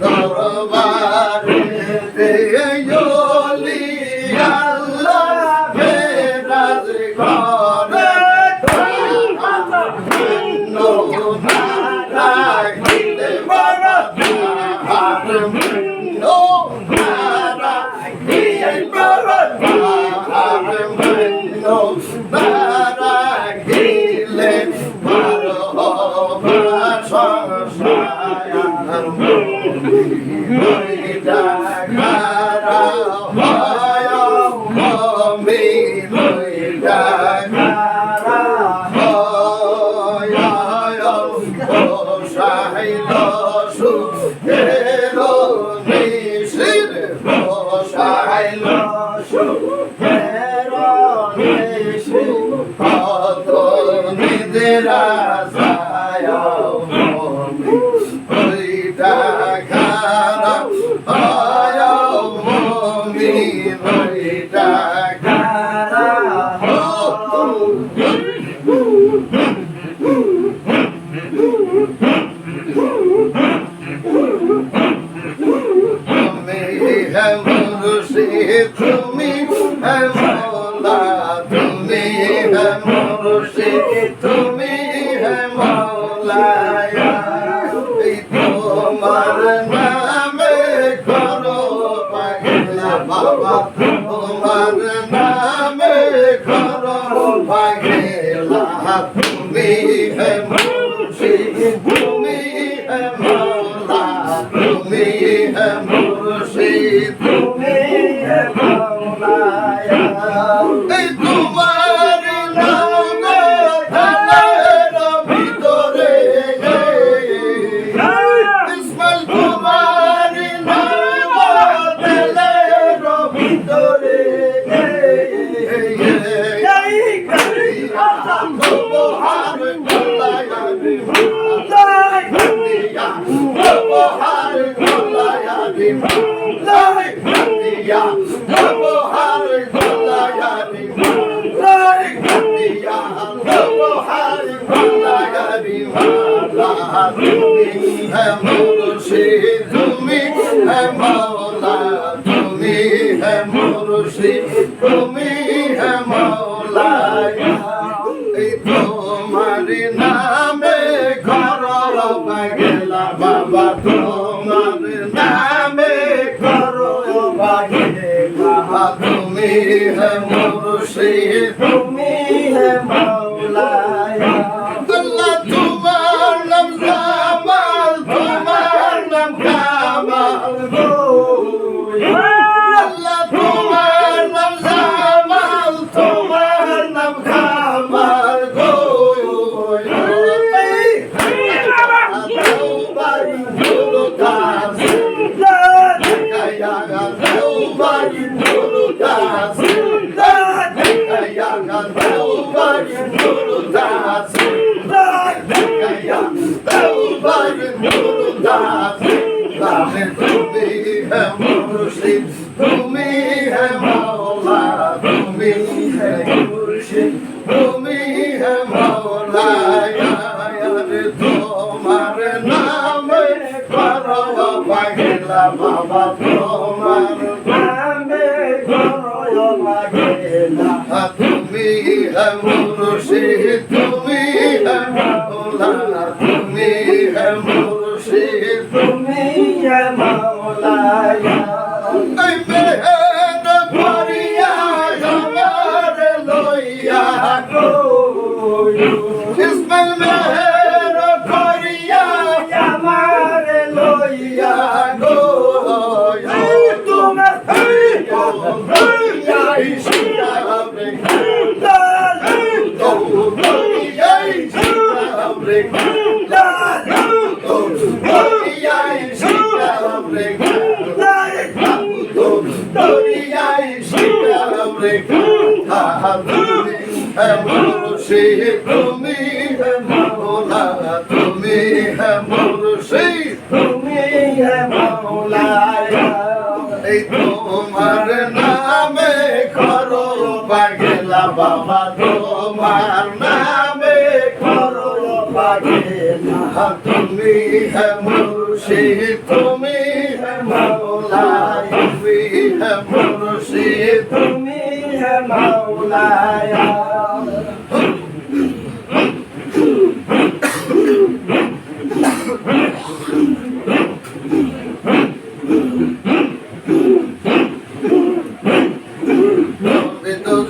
Darbare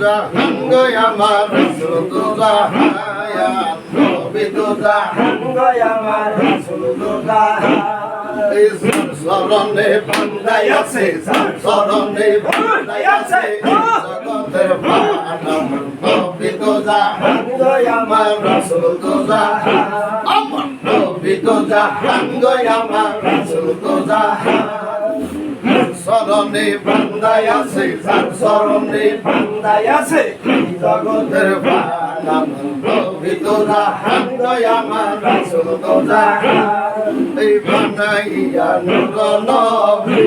জাহান গো আমার রাসূল দো জাহান নবী দো জাহান গো আমার রাসূল দো জাহান এই চরণে বান্দাই আছে চরণে বান্দাই আছে জগতের প্রাণ আমার নবী দো জাহান গো আমার রাসূল দো জাহান আমার নবী দো জাহান গো আমার রাসূল দো জাহান চরণে বান্দাই আছে চরণে বান্দাই আছে জগতের প্রাণ আমার নবী দো জাহান গো আমার রাসূল দো জাহান এই বানাইয়া নূর নবী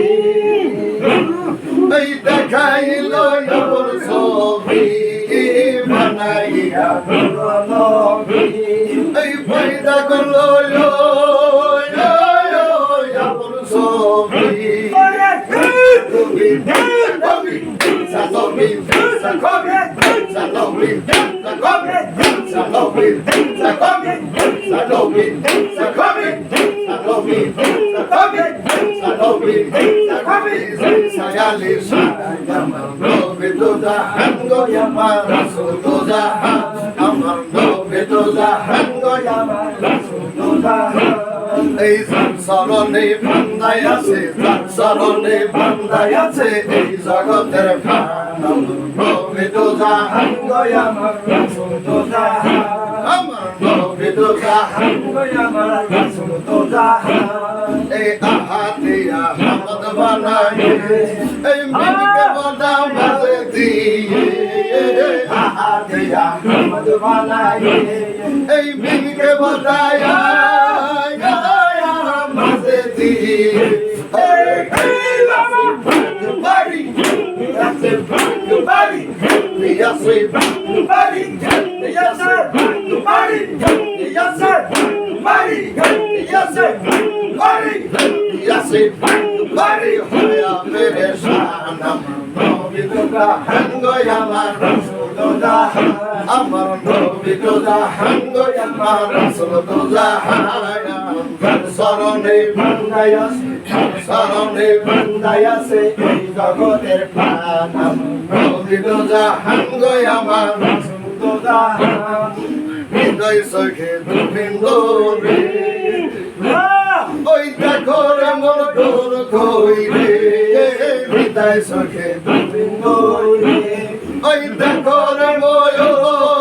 এই দেখাইল নূর ছবি বানাইয়া নূর নবী এই পয়দা করলো নূর ছবি এই চরণে বান্দাই আছে চরণে বান্দাই আছে এই জগতের প্রাণ নবী দো জাহান গো আমার রাসূল দো জাহান আমার নবী দো জাহান গো আমার রাসূল দো জাহান এই আহাদিয়া হামদ বানাই এই মিলকে বদা মাঝে দিয়ে আহাদিয়া হামদ বানাই এই মিলকে বদায়া মাঝে দিয়ে আমার নবী দো জাহান গো আমার রাসূল দো জাহান চরণে বান্দাই আছে চরণে বান্দাই আছে এই জগতের প্রাণ আমার নবী দো জাহান গো আমার রাসূল দো জাহান হৃদয় সখে দুবিন্দরে ওই দেখো রে মন তোর কই রে হৃদয় সখে দুবিন্দরে ওই দেখো রে ময়ূর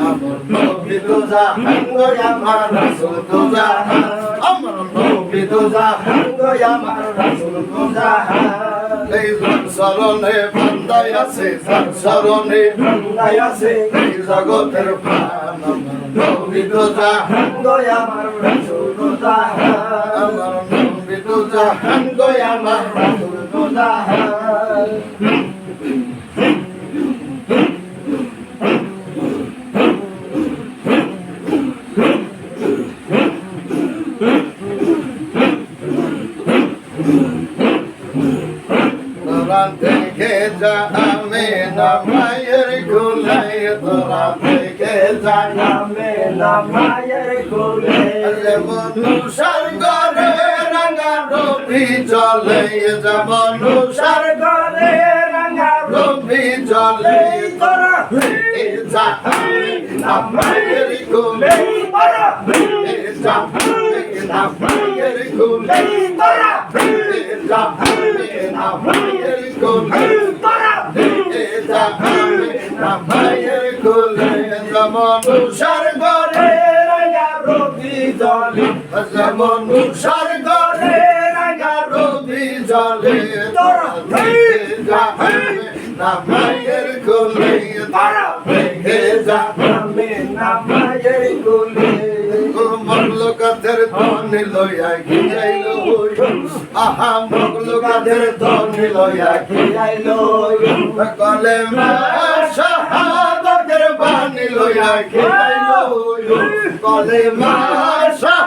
আমার নবী দো জাহান গো আমার রাসূল দো জাহান আমার নবী দো জাহান গো আমার রাসূল দো জাহান এই চরণে বান্দাই আছে চরণে বান্দাই আছে এই জগতের প্রাণ আমার নবী দো জাহান গো আমার রাসূল দো জাহান আমার নবী দো জাহান গো আমার রাসূল দো জাহান থেকে যা আমি না মায়ের কোলে তোরা থেকে যা নামে নামায়ের কোলে মনুষার ঘরে রাঙা রবি চলে যেমন মনুষার ঘরে রাঙা রবি চলে তোরা যা আমি না মায়ের কোলে তোরা যা আমি না মায়ের কোলে তোরা যা আমি না মায়ের কোলে তোরা যা আমি না মায়ের কোলে যেমন মনুষার ঘরে রাঙা রবি জলে যেমন মনুষার ঘরে রাঙা রবি জলে তোরা যা আমি না মায়ের কোলে তোরা দেখে যা নামে নামায়ের কোলে মগলকাদের ধনে লইয়া গিয়াইল আহা মগলকাদের ধনে লইয়া আইলো গলে মা শাহাদাতের বাণী লইয়া গিয়াইল গলে মা